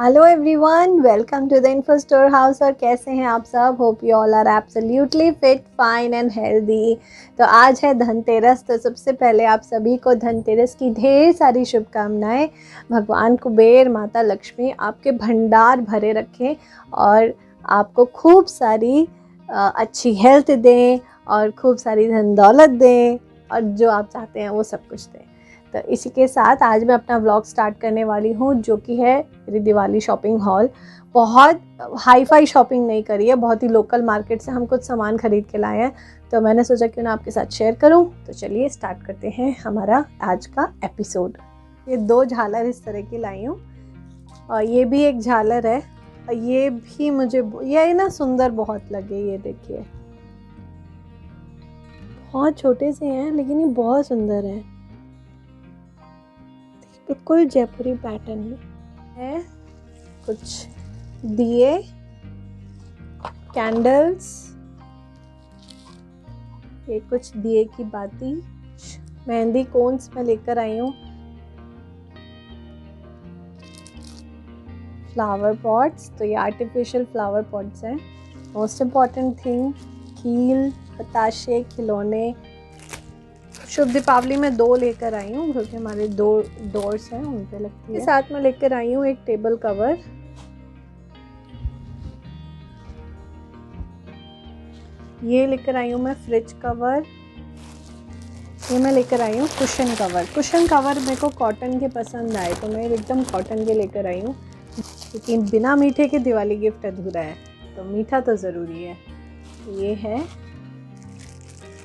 Hello everyone, welcome to the info store house. और कैसे हैं आप सब? Hope you all are absolutely fit, fine and healthy. तो आज है धनतेरस। तो सबसे पहले आप सभी को धनतेरस की ढेर सारी शुभकामनाएं। भगवान कुबेर, माता लक्ष्मी आपके भंडार भरे रखें और आपको खूब सारी अच्छी हेल्थ दें और खूब सारी धन दौलत दें और जो आप चाहते हैं वो सब कुछ दें। तो इसी के साथ आज मैं अपना व्लॉग स्टार्ट करने वाली हूँ, जो कि है मेरी दिवाली शॉपिंग हॉल। बहुत हाई फाई शॉपिंग नहीं करी है, बहुत ही लोकल मार्केट से हम कुछ सामान खरीद के लाए हैं। तो मैंने सोचा क्यों ना आपके साथ शेयर करूँ। तो चलिए स्टार्ट करते हैं हमारा आज का एपिसोड। ये 2 झालर इस तरह की लाई हूँ और ये भी एक झालर है। और ये भी मुझे ये ना सुंदर बहुत लगे। ये देखिए, बहुत छोटे से हैं लेकिन ये बहुत सुंदर है। बिल्कुल जयपुरी पैटर्न में है। कुछ दिए, कैंडल्स, ये कुछ दिए की बाती, मेहंदी कोन्स मैं लेकर आई हूँ, फ्लावर पॉट्स। तो ये आर्टिफिशियल फ्लावर पॉट्स हैं। मोस्ट इम्पॉर्टेंट थिंग, कील, बताशे, खिलौने। शुभ दीपावली में 2 लेकर आई हूँ क्योंकि हमारे 2 डोर्स हैं, उन पे लगती है। साथ में लेकर आई हूँ एक टेबल कवर। ये लेकर आई हूँ मैं फ्रिज कवर। ये मैं लेकर आई हूँ कुशन कवर। कुशन कवर मेरे को कॉटन के पसंद आए तो मैं एकदम कॉटन के लेकर आई हूँ, लेकिन बिना मीठे के दिवाली गिफ्ट अधूरा है, तो मीठा तो ज़रूरी है। ये है।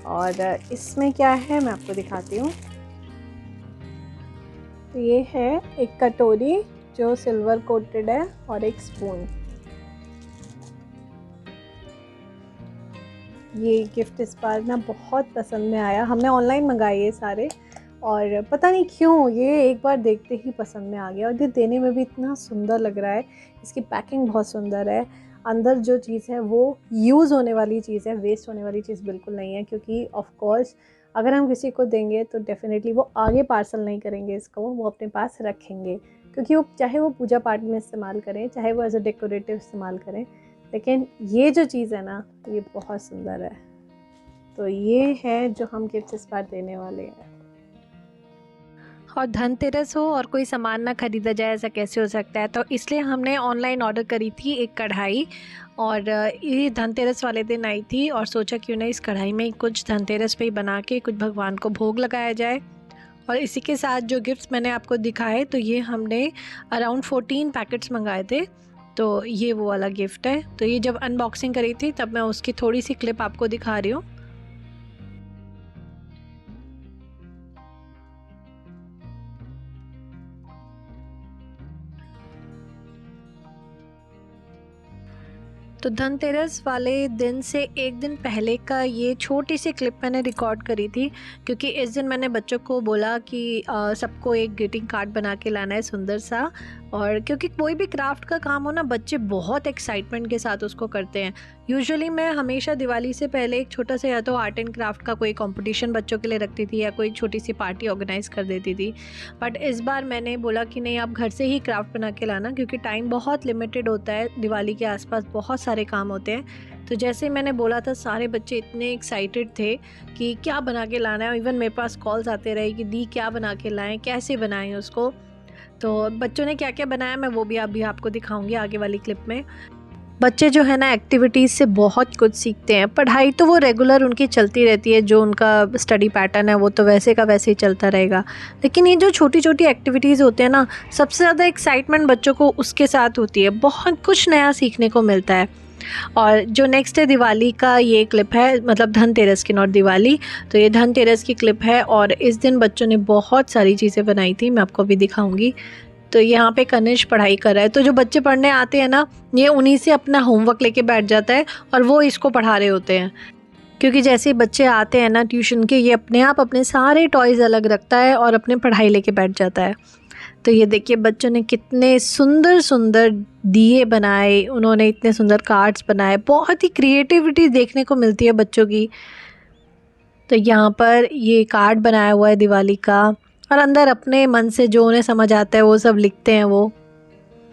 और इसमें क्या है मैं आपको दिखाती हूँ। तो ये है एक कटोरी जो सिल्वर कोटेड है और एक स्पून। ये गिफ्ट इस बार ना बहुत पसंद में आया। हमने ऑनलाइन मंगाए ये सारे और पता नहीं क्यों ये एक बार देखते ही पसंद में आ गया। और ये देने में भी इतना सुंदर लग रहा है। इसकी पैकिंग बहुत सुंदर है। अंदर जो चीज़ है वो यूज़ होने वाली चीज़ है, वेस्ट होने वाली चीज़ बिल्कुल नहीं है। क्योंकि ऑफ कोर्स अगर हम किसी को देंगे तो डेफिनेटली वो आगे पार्सल नहीं करेंगे इसको, वो अपने पास रखेंगे। क्योंकि वो चाहे वो पूजा पाठ में इस्तेमाल करें, चाहे वो एज अ डेकोरेटिव इस्तेमाल करें, लेकिन ये जो चीज़ है ना ये बहुत सुंदर है। तो ये है जो हम गिफ्ट इस बार देने वाले हैं। और धनतेरस हो और कोई सामान ना खरीदा जाए, ऐसा कैसे हो सकता है। तो इसलिए हमने ऑनलाइन ऑर्डर करी थी एक कढ़ाई, और ये धनतेरस वाले दिन आई थी और सोचा क्यों ना इस कढ़ाई में कुछ धनतेरस पे ही बना के कुछ भगवान को भोग लगाया जाए। और इसी के साथ जो गिफ्ट्स मैंने आपको दिखाए, तो ये हमने अराउंड 14 पैकेट्स मंगाए थे। तो ये वो वाला गिफ्ट है। तो ये जब अनबॉक्सिंग करी थी तब मैं उसकी थोड़ी सी क्लिप आपको दिखा रही हूँ। तो धनतेरस वाले दिन से एक दिन पहले का ये छोटी सी क्लिप मैंने रिकॉर्ड करी थी, क्योंकि इस दिन मैंने बच्चों को बोला कि सबको एक ग्रीटिंग कार्ड बना के लाना है सुंदर सा। और क्योंकि कोई भी क्राफ्ट का काम हो ना, बच्चे बहुत एक्साइटमेंट के साथ उसको करते हैं। यूजुअली मैं हमेशा दिवाली से पहले एक छोटा सा या तो आर्ट एंड क्राफ्ट का कोई कंपटीशन बच्चों के लिए रखती थी या कोई छोटी सी पार्टी ऑर्गेनाइज़ कर देती थी। बट इस बार मैंने बोला कि नहीं, आप घर से ही क्राफ्ट बना के लाना, क्योंकि टाइम बहुत लिमिटेड होता है। दिवाली के आसपास बहुत सारे काम होते हैं। तो जैसे मैंने बोला था, सारे बच्चे इतने एक्साइटेड थे कि क्या बना के लाना है। इवन मेरे पास कॉल्स आते रहे कि दी क्या बना के लाएं, कैसे बनाएं उसको। तो बच्चों ने क्या क्या बनाया मैं वो भी आपको दिखाऊंगी आगे वाली क्लिप में। बच्चे जो है ना, एक्टिविटीज़ से बहुत कुछ सीखते हैं। पढ़ाई तो वो रेगुलर उनकी चलती रहती है, जो उनका स्टडी पैटर्न है वो तो वैसे का वैसे ही चलता रहेगा। लेकिन ये जो छोटी छोटी एक्टिविटीज़ होते हैं ना, सबसे ज़्यादा एक्साइटमेंट बच्चों को उसके साथ होती है। बहुत कुछ नया सीखने को मिलता है। और जो नेक्स्ट है दिवाली का ये क्लिप है, मतलब धनतेरस की, नॉट दिवाली। तो ये धनतेरस की क्लिप है और इस दिन बच्चों ने बहुत सारी चीज़ें बनाई थी, मैं आपको अभी दिखाऊंगी। तो यहाँ पे कनिष पढ़ाई कर रहा है। तो जो बच्चे पढ़ने आते हैं ना, ये उन्हीं से अपना होमवर्क लेके बैठ जाता है और वो इसको पढ़ा रहे होते हैं। क्योंकि जैसे ही बच्चे आते हैं ना ट्यूशन के, ये अपने आप अपने सारे टॉयज़ अलग रखता है और अपने पढ़ाई लेके बैठ जाता है। तो ये देखिए बच्चों ने कितने सुंदर सुंदर दिए बनाए, उन्होंने इतने सुंदर कार्ड्स बनाए। बहुत ही क्रिएटिविटी देखने को मिलती है बच्चों की। तो यहाँ पर ये कार्ड बनाया हुआ है दिवाली का, और अंदर अपने मन से जो उन्हें समझ आता है वो सब लिखते हैं वो।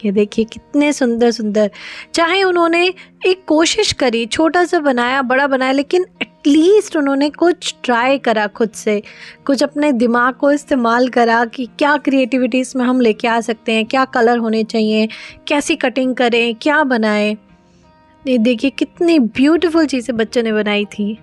ये देखिए कितने सुंदर सुंदर, चाहे उन्होंने एक कोशिश करी, छोटा सा बनाया, बड़ा बनाया, लेकिन एटलीस्ट उन्होंने कुछ ट्राई करा खुद से, कुछ अपने दिमाग को इस्तेमाल करा कि क्या क्रिएटिविटी इसमें हम लेके आ सकते हैं, क्या कलर होने चाहिए, कैसी कटिंग करें, क्या बनाएं। ये देखिए कितनी ब्यूटीफुल चीज़ें बच्चों ने बनाई थी।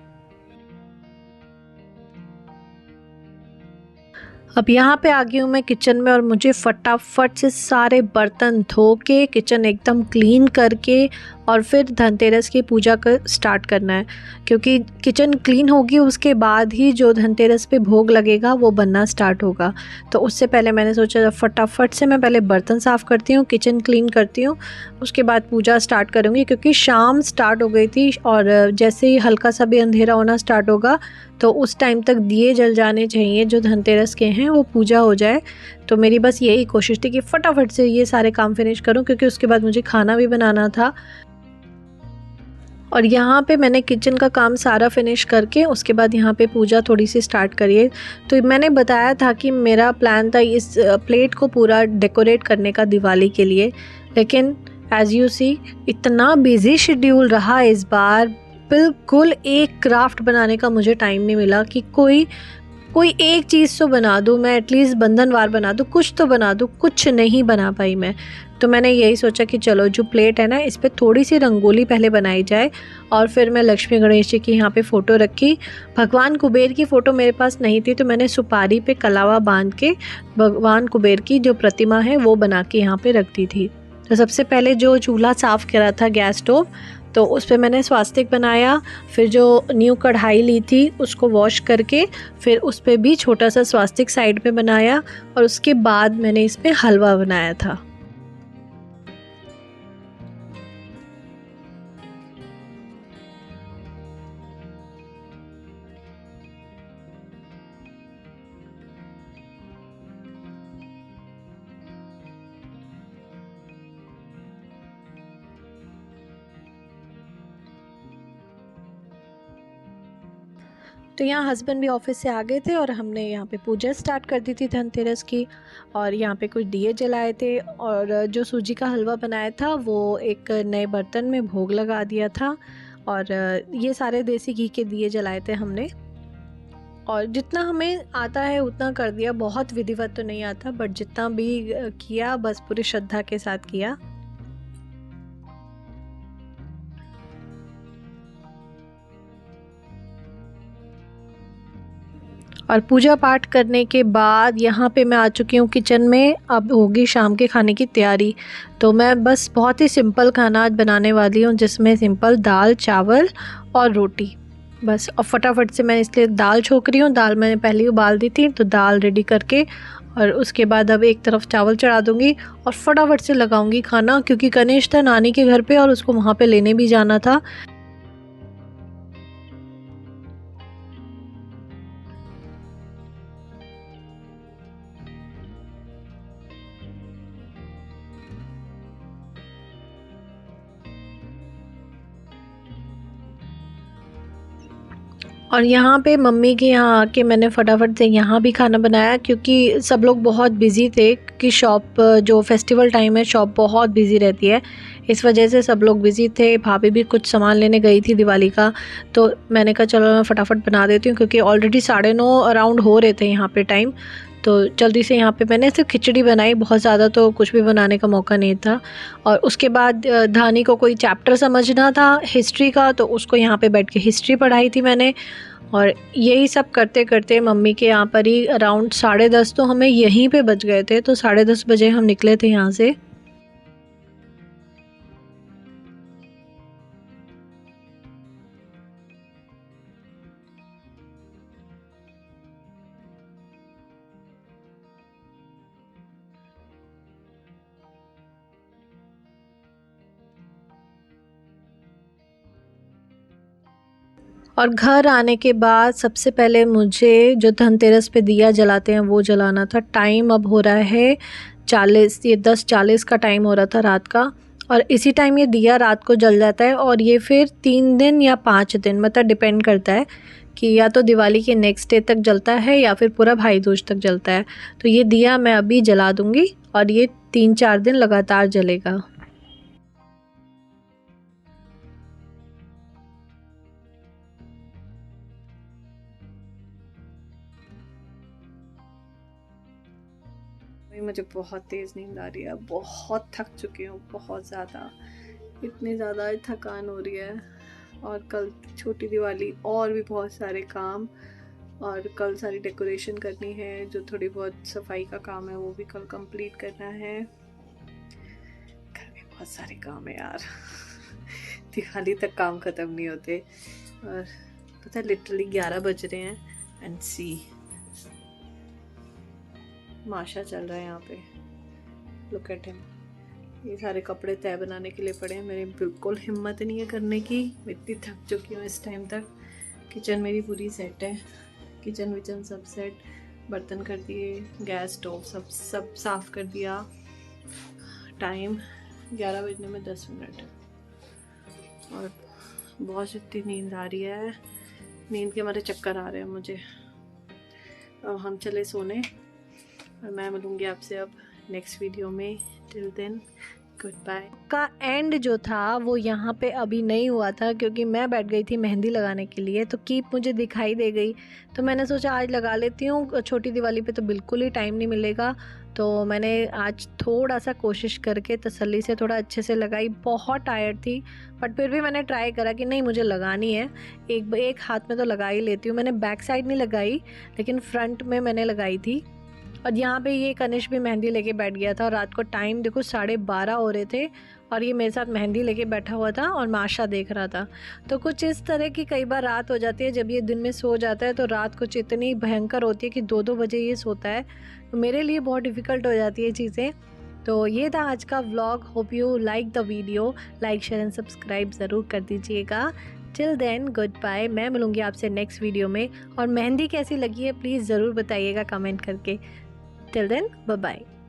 अब यहाँ पे आ गई हूँ मैं किचन में और मुझे फटाफट से सारे बर्तन धो के किचन एकदम क्लीन करके और फिर धनतेरस की पूजा कर स्टार्ट करना है, क्योंकि किचन क्लीन होगी उसके बाद ही जो धनतेरस पे भोग लगेगा वो बनना स्टार्ट होगा। तो उससे पहले मैंने सोचा फटाफट से मैं पहले बर्तन साफ़ करती हूँ, किचन क्लीन करती हूँ, उसके बाद पूजा स्टार्ट करूँगी, क्योंकि शाम स्टार्ट हो गई थी और जैसे ही हल्का सा भी अंधेरा होना स्टार्ट होगा तो उस टाइम तक दिए जल जाने चाहिए जो धनतेरस के हैं, वो पूजा हो जाए। तो मेरी बस यही कोशिश थी कि फटाफट से ये सारे काम फिनिश करूं, क्योंकि उसके बाद मुझे खाना भी बनाना था। और यहाँ पे मैंने किचन का काम सारा फिनिश करके उसके बाद यहाँ पे पूजा थोड़ी सी स्टार्ट करिए। तो मैंने बताया था कि मेरा प्लान था इस प्लेट को पूरा डेकोरेट करने का दिवाली के लिए, लेकिन एज़ यू सी इतना बिजी शेड्यूल रहा इस बार, बिल्कुल एक क्राफ्ट बनाने का मुझे टाइम नहीं मिला कि कोई एक चीज़ तो बना दूँ मैं, एटलीस्ट बंधनवार बना दूँ, कुछ तो बना दूँ। कुछ नहीं बना पाई मैं। तो मैंने यही सोचा कि चलो जो प्लेट है ना, इस पर थोड़ी सी रंगोली पहले बनाई जाए। और फिर मैं लक्ष्मी गणेश जी की यहाँ पे फ़ोटो रखी। भगवान कुबेर की फ़ोटो मेरे पास नहीं थी, तो मैंने सुपारी पे कलावा बांध के भगवान कुबेर की जो प्रतिमा है वो बना के यहाँ पे रख दी थी। तो सबसे पहले जो चूल्हा साफ़ करा था गैस स्टोव, तो उस पर मैंने स्वास्तिक बनाया। फिर जो न्यू कढ़ाई ली थी उसको वॉश करके फिर उस पर भी छोटा सा स्वास्तिक साइड पे बनाया, और उसके बाद मैंने इस पर हलवा बनाया था। तो यहाँ हस्बैंड भी ऑफिस से आ गए थे और हमने यहाँ पे पूजा स्टार्ट कर दी थी धनतेरस की। और यहाँ पे कुछ दिए जलाए थे और जो सूजी का हलवा बनाया था वो एक नए बर्तन में भोग लगा दिया था। और ये सारे देसी घी के दिए जलाए थे हमने, और जितना हमें आता है उतना कर दिया। बहुत विधिवत तो नहीं आता, बट जितना भी किया बस पूरी श्रद्धा के साथ किया। और पूजा पाठ करने के बाद यहाँ पे मैं आ चुकी हूँ किचन में। अब होगी शाम के खाने की तैयारी। तो मैं बस बहुत ही सिंपल खाना आज बनाने वाली हूँ, जिसमें सिंपल दाल, चावल और रोटी बस। और फटाफट से मैं इसलिए दाल छोक रही हूँ। दाल मैंने पहले ही उबाल दी थी, तो दाल रेडी करके और उसके बाद अब एक तरफ चावल चढ़ा दूँगी और फटाफट से लगाऊँगी खाना, क्योंकि गणेश था नानी के घर पे और उसको वहाँ पे लेने भी जाना था। और यहाँ पे मम्मी के यहाँ आके मैंने फटाफट से यहाँ भी खाना बनाया, क्योंकि सब लोग बहुत बिज़ी थे, कि शॉप जो फेस्टिवल टाइम है शॉप बहुत बिज़ी रहती है, इस वजह से सब लोग बिज़ी थे। भाभी भी कुछ सामान लेने गई थी दिवाली का, तो मैंने कहा चलो मैं फटाफट बना देती हूँ, क्योंकि ऑलरेडी 9:30 अराउंड हो रहे थे यहाँ पे टाइम। तो जल्दी से यहाँ पे मैंने सिर्फ खिचड़ी बनाई, बहुत ज़्यादा तो कुछ भी बनाने का मौका नहीं था। और उसके बाद धानी को कोई चैप्टर समझना था हिस्ट्री का, तो उसको यहाँ पे बैठ के हिस्ट्री पढ़ाई थी मैंने। और यही सब करते करते मम्मी के यहाँ पर ही अराउंड 10:30 तो हमें यहीं पे बज गए थे। तो 10:30 बजे हम निकले थे यहाँ से। और घर आने के बाद सबसे पहले मुझे जो धनतेरस पे दिया जलाते हैं वो जलाना था। टाइम अब हो रहा है 40, ये 10:40 का टाइम हो रहा था रात का। और इसी टाइम ये दिया रात को जल जाता है, और ये फिर 3 दिन या 5 दिन, मतलब डिपेंड करता है कि या तो दिवाली के नेक्स्ट डे तक जलता है या फिर पूरा भाई दूज तक जलता है। तो ये दिया मैं अभी जला दूँगी और ये 3-4 दिन लगातार जलेगा। मुझे बहुत तेज़ नींद आ रही है, बहुत थक चुकी हूँ, बहुत ज़्यादा, इतनी ज़्यादा थकान हो रही है। और कल छोटी दिवाली और भी बहुत सारे काम, और कल सारी डेकोरेशन करनी है, जो थोड़ी बहुत सफाई का काम है वो भी कल कंप्लीट करना है। घर में बहुत सारे काम है यार दिवाली तक काम ख़त्म नहीं होते। और पता है लिटरली 11 बज रहे हैं एंड सी माशा चल रहा है यहाँ पे, लुक एट हिम। ये सारे कपड़े तय बनाने के लिए पड़े हैं, मेरी बिल्कुल हिम्मत नहीं है करने की, मैं इतनी थक चुकी हूँ इस टाइम तक। किचन मेरी पूरी सेट है, किचन विचन सब सेट, बर्तन कर दिए, गैस स्टोव सब साफ़ कर दिया। टाइम 11 बजने में 10 मिनट और बहुत इतनी नींद आ रही है, नींद के मारे चक्कर आ रहे हैं मुझे। अब हम चले सोने और मैं मिलूँगी आपसे अब नेक्स्ट वीडियो में। Till then good bye. का एंड जो था वो यहाँ पे अभी नहीं हुआ था, क्योंकि मैं बैठ गई थी मेहंदी लगाने के लिए, तो कीप मुझे दिखाई दे गई, तो मैंने सोचा आज लगा लेती हूँ। छोटी दिवाली पे तो बिल्कुल ही टाइम नहीं मिलेगा, तो मैंने आज थोड़ा सा कोशिश करके तसल्ली से थोड़ा अच्छे से लगाई। बहुत टायर्ड थी बट फिर भी मैंने ट्राई करा कि नहीं मुझे लगानी है, एक हाथ में तो लगा ही लेती हूँ। मैंने बैक साइड नहीं लगाई लेकिन फ्रंट में मैंने लगाई थी। और यहाँ पे ये कनिश भी मेहंदी लेके बैठ गया था। रात को टाइम देखो 12:30 हो रहे थे और ये मेरे साथ मेहंदी लेके बैठा हुआ था और माशा देख रहा था। तो कुछ इस तरह की कई बार रात हो जाती है, जब ये दिन में सो जाता है तो रात कुछ इतनी भयंकर होती है कि 2-2 बजे ये सोता है, तो मेरे लिए बहुत डिफ़िकल्ट हो जाती है चीज़ें। तो ये था आज का vlog. Hope you like the video, like share and subscribe ज़रूर कर दीजिएगा। टिल देन गुड बाय, मैं मिलूँगी आपसे नेक्स्ट वीडियो में। और मेहंदी कैसी लगी है प्लीज़ ज़रूर बताइएगा कमेंट करके। Till then, bye bye.